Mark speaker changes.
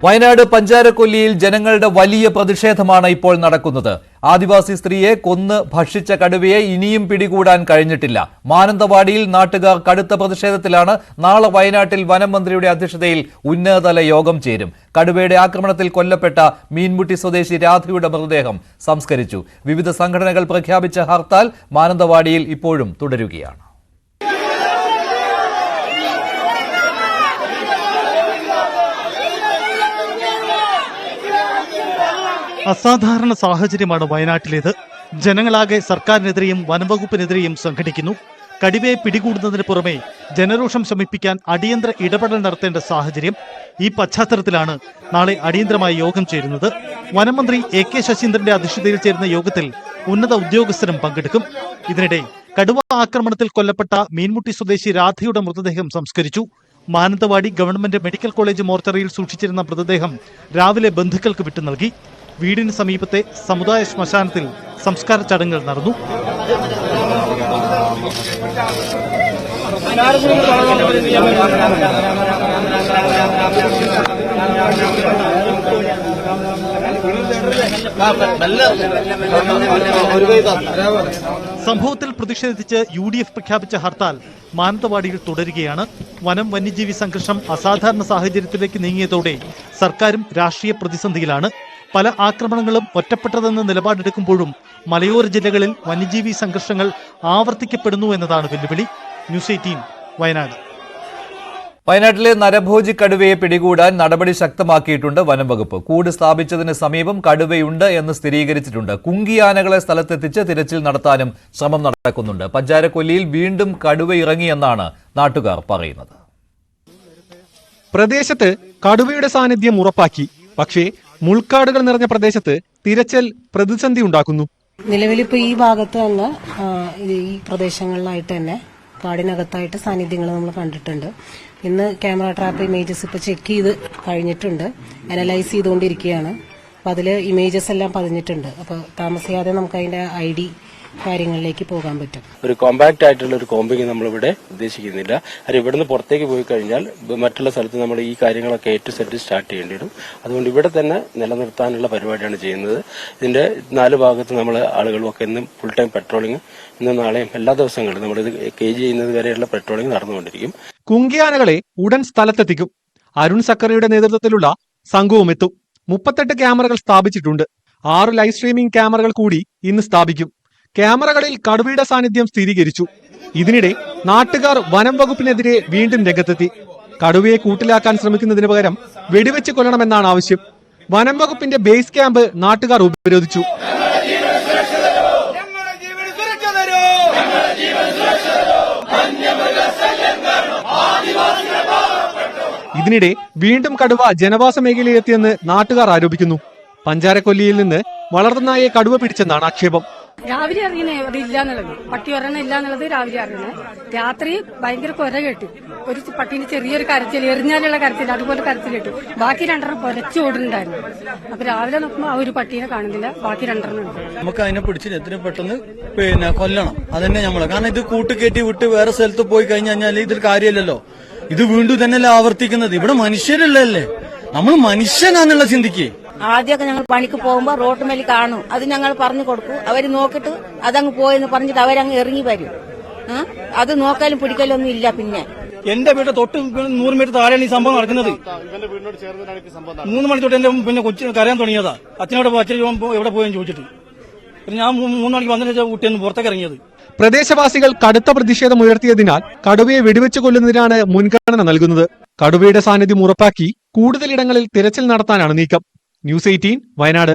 Speaker 1: വയനാട് പഞ്ചാരക്കൊല്ലിയിൽ ജനങ്ങളുടെ വലിയ പ്രതിഷേധമാണ് ഇപ്പോൾ നടക്കുന്നത്. ആദിവാസി സ്ത്രീയെ കൊന്ന് ഭക്ഷിച്ച കടുവയെ ഇനിയും പിടികൂടാൻ കഴിഞ്ഞിട്ടില്ല. മാനന്തവാടിയിൽ നാട്ടുകാർ കടുത്ത പ്രതിഷേധത്തിലാണ്. നാളെ വയനാട്ടിൽ വനം മന്ത്രിയുടെ അധ്യക്ഷതയിൽ ഉന്നതതല യോഗം ചേരും. കടുവയുടെ ആക്രമണത്തിൽ കൊല്ലപ്പെട്ട മീൻമുട്ടി സ്വദേശി രാധയുടെ മൃതദേഹം സംസ്കരിച്ചു. വിവിധ സംഘടനകൾ പ്രഖ്യാപിച്ച ഹർത്താൽ മാനന്തവാടിയിൽ ഇപ്പോഴും തുടരുകയാണ്.
Speaker 2: അസാധാരണ സാഹചര്യമാണ് വയനാട്ടിലേത്. ജനങ്ങളാകെ സർക്കാരിനെതിരെയും വനംവകുപ്പിനെതിരെയും സംഘടിക്കുന്നു. കടുവയെ പിടികൂടുന്നതിന് പുറമെ ജനരോഷം ശമിപ്പിക്കാൻ അടിയന്തര ഇടപെടൽ നടത്തേണ്ട സാഹചര്യം. ഈ പശ്ചാത്തലത്തിലാണ് നാളെ അടിയന്തരമായി യോഗം ചേരുന്നത്. വനമന്ത്രി AK ശശീന്ദ്രന്റെ അധ്യക്ഷതയിൽ ചേരുന്ന യോഗത്തിൽ ഉന്നത ഉദ്യോഗസ്ഥരും പങ്കെടുക്കും. ഇതിനിടെ കടുവ ആക്രമണത്തിൽ കൊല്ലപ്പെട്ട മീൻമുട്ടി സ്വദേശി രാധയുടെ മൃതദേഹം സംസ്കരിച്ചു. മാനന്തവാടി ഗവൺമെന്റ് മെഡിക്കൽ കോളേജ് മോർച്ചറിയിൽ സൂക്ഷിച്ചിരുന്ന മൃതദേഹം രാവിലെ ബന്ധുക്കൾക്ക് വിട്ടു നൽകി. വീടിന് സമീപത്തെ സമുദായ ശ്മശാനത്തിൽ സംസ്കാര ചടങ്ങുകൾ നടന്നു. സംഭവത്തിൽ പ്രതിഷേധിച്ച് UDF പ്രഖ്യാപിച്ച ഹർത്താൽ മാനന്തവാടിയിൽ തുടരുകയാണ്. വനം വന്യജീവി സംഘർഷം അസാധാരണ സാഹചര്യത്തിലേക്ക് നീങ്ങിയതോടെ സർക്കാരും രാഷ്ട്രീയ പ്രതിസന്ധിയിലാണ്. പല ആക്രമണങ്ങളും ഒറ്റപ്പെട്ടതെന്ന് നിലപാടെടുക്കുമ്പോഴും മലയോര ജില്ലകളിൽ വന്യജീവി സംഘർഷങ്ങൾ ആവർത്തിക്കപ്പെടുന്നു എന്നതാണ് വെല്ലുവിളി. ന്യൂസ് 18 വയനാട്.
Speaker 1: വയനാട്ടിലെ നരഭോജി കടുവയെ പിടികൂടാൻ നടപടി ശക്തമാക്കിയിട്ടുണ്ട് വനം വകുപ്പ്. കൂട് സ്ഥാപിച്ചതിന് സമീപം കടുവയുണ്ട് എന്ന് സ്ഥിരീകരിച്ചിട്ടുണ്ട്. കുങ്കിയാനകളെ സ്ഥലത്തെത്തിച്ച് തിരച്ചിൽ നടത്താനും ശ്രമം നടക്കുന്നുണ്ട്. പഞ്ചാരക്കൊല്ലിയിൽ വീണ്ടും കടുവ ഇറങ്ങിയെന്നാണ് നാട്ടുകാർ പറയുന്നത്.
Speaker 3: പ്രദേശത്ത് കടുവയുടെ സാന്നിധ്യം ഉറപ്പാക്കി. പക്ഷേ മുൾക്കാടുകൾ നിറഞ്ഞ പ്രദേശത്ത് തിരച്ചിൽ പ്രതിസന്ധി ഉണ്ടാക്കുന്നു.
Speaker 4: നിലവിലിപ്പോൾ ഈ ഭാഗത്ത് തന്നെ ഈ പ്രദേശങ്ങളിലായിട്ട് തന്നെ കാടിനകത്തായിട്ട് സാന്നിധ്യങ്ങൾ നമ്മൾ കണ്ടിട്ടുണ്ട്. ഇന്ന് ക്യാമറ ട്രാപ്പ് ഇമേജസ് ഇപ്പോൾ ചെക്ക് ചെയ്ത് കഴിഞ്ഞിട്ടുണ്ട്, അനലൈസ് ചെയ്തുകൊണ്ടിരിക്കുകയാണ്. അപ്പോൾ അതിൽ ഇമേജസ് എല്ലാം പതിഞ്ഞിട്ടുണ്ട്. അപ്പോൾ താമസിയാതെ നമുക്ക് അതിൻ്റെ ID കാര്യങ്ങളിലേക്ക് പോകാൻ പറ്റും.
Speaker 5: ഒരു കോമ്പാക്ട് ആയിട്ടുള്ള ഒരു കോമ്പിങ് നമ്മളിവിടെ ഉദ്ദേശിക്കുന്നില്ല. അത് ഇവിടുന്ന് പുറത്തേക്ക് പോയി കഴിഞ്ഞാൽ മറ്റുള്ള സ്ഥലത്ത് നമ്മൾ ഈ കാര്യങ്ങളൊക്കെ സെറ്റ് സ്റ്റാർട്ട് ചെയ്യേണ്ടി വരും. അതുകൊണ്ട് ഇവിടെ തന്നെ നിലനിർത്താനുള്ള പരിപാടിയാണ് ചെയ്യുന്നത്. ഇതിന്റെ 4 ഭാഗത്ത് നമ്മൾ ആളുകളും ഒക്കെ ഇന്നും ഫുൾ ടൈം പെട്രോളിംഗ് ഇന്നും നാളെയും എല്ലാ ദിവസങ്ങളിലും നമ്മളിത് കേജ് ചെയ്യുന്നത് വരെയുള്ള പെട്രോളിംഗ് നടന്നുകൊണ്ടിരിക്കും.
Speaker 3: കുങ്കിയാനകളെ ഉടൻ സ്ഥലത്തെത്തിക്കും. അരുൺ സക്കറിയുടെ നേതൃത്വത്തിലുള്ള സംഘവും എത്തും. 38 ക്യാമറകൾ സ്ഥാപിച്ചിട്ടുണ്ട്. 6 ലൈവ് സ്ട്രീമിംഗ് ക്യാമറകൾ കൂടി ഇന്ന് സ്ഥാപിക്കും. ക്യാമറകളിൽ കടുവയുടെ സാന്നിധ്യം സ്ഥിരീകരിച്ചു. ഇതിനിടെ നാട്ടുകാർ വനം വകുപ്പിനെതിരെ വീണ്ടും രംഗത്തെത്തി. കടുവയെ കൂട്ടിലാക്കാൻ ശ്രമിക്കുന്നതിന് പകരം വെടിവെച്ച് കൊല്ലണമെന്നാണ് ആവശ്യം. വനം വകുപ്പിന്റെ ബേസ് ക്യാമ്പ് നാട്ടുകാർ ഉപരോധിച്ചു. ഇതിനിടെ വീണ്ടും കടുവ ജനവാസ മേഖലയിലെത്തിയെന്ന് നാട്ടുകാർ ആരോപിക്കുന്നു. പഞ്ചാരക്കൊല്ലിയിൽ നിന്ന് വളർത്തുനായെ കടുവ പിടിച്ചെന്നാണ് ആക്ഷേപം.
Speaker 6: രാവിലെ അറിയണേ അത് ഇല്ലാന്നുള്ളത്, പട്ടി ഒരെണ്ണം ഇല്ലാന്നുള്ളത് രാവിലെ അറിയണേ. രാത്രി ഭയങ്കര കൊര കേട്ടു. ഒരു പട്ടീന്റെ ചെറിയൊരു കരച്ചിൽ, എറിഞ്ഞാലുള്ള കരച്ചിൽ, അതുപോലെ കരച്ചിൽ കേട്ടു. ബാക്കി 2 പൊരച്ച് ഓടുന്നുണ്ടായിരുന്നു. അപ്പൊ രാവിലെ നോക്കുമ്പോൾ ആ ഒരു പട്ടീനെ കാണുന്നില്ല, ബാക്കി 2 ഉണ്ട്.
Speaker 7: നമുക്ക് അതിനെ പിടിച്ച് എത്രയും പെട്ടെന്ന് കൊല്ലണം. അതന്നെ നമ്മള്. കാരണം ഇത് കൂട്ടുകയറ്റി വിട്ട് വേറെ സ്ഥലത്ത് പോയി കഴിഞ്ഞാൽ ഇതിൽ കാര്യമില്ലല്ലോ. ഇത് വീണ്ടും തന്നെയല്ലേ ആവർത്തിക്കുന്നത്. ഇവിടെ മനുഷ്യരല്ലേ, നമ്മൾ മനുഷ്യനാന്നുള്ള ചിന്തിക്ക്.
Speaker 8: ആദ്യമൊക്കെ ഞങ്ങൾ പണിക്ക് പോകുമ്പോ റോട്ടുമേൽ കാണും, അത് ഞങ്ങൾ പറഞ്ഞു കൊടുക്കും. അവര് നോക്കിട്ട് അതങ്ങ് പോയെന്ന് പറഞ്ഞിട്ട് അവരങ്ങ് ഇറങ്ങി വരും. അത് നോക്കാലും പിടിക്കലും ഒന്നും ഇല്ല. പിന്നെ
Speaker 7: എന്റെ വീട്ടിൽ തൊട്ട് 100 മീറ്റർ താഴെയാണ് ഈ സംഭവം നടക്കുന്നത്. 3 മണി തൊട്ട് എന്റെ പിന്നെ കൊച്ചിന് കരയാൻ തുടങ്ങിയതാ. അച്ഛനോട് അച്ഛൻ എവിടെ പോയെന്ന് ചോദിച്ചിട്ട് ഞാൻ 3 മണിക്ക് വന്നിട്ട് കുട്ടിയൊന്ന് പുറത്തേക്ക് ഇറങ്ങിയത്.
Speaker 3: പ്രദേശവാസികൾ കടുത്ത പ്രതിഷേധം ഉയർത്തിയതിനാൽ കടുവയെ വെടിവെച്ച് കൊല്ലുന്നതിനാണ് മുൻഗണന നൽകുന്നത്. കടുവയുടെ സാന്നിധ്യം ഉറപ്പാക്കി കൂടുതലിടങ്ങളിൽ തിരച്ചിൽ നടത്താനാണ് നീക്കം. ന്യൂസ് 18 വയനാട്.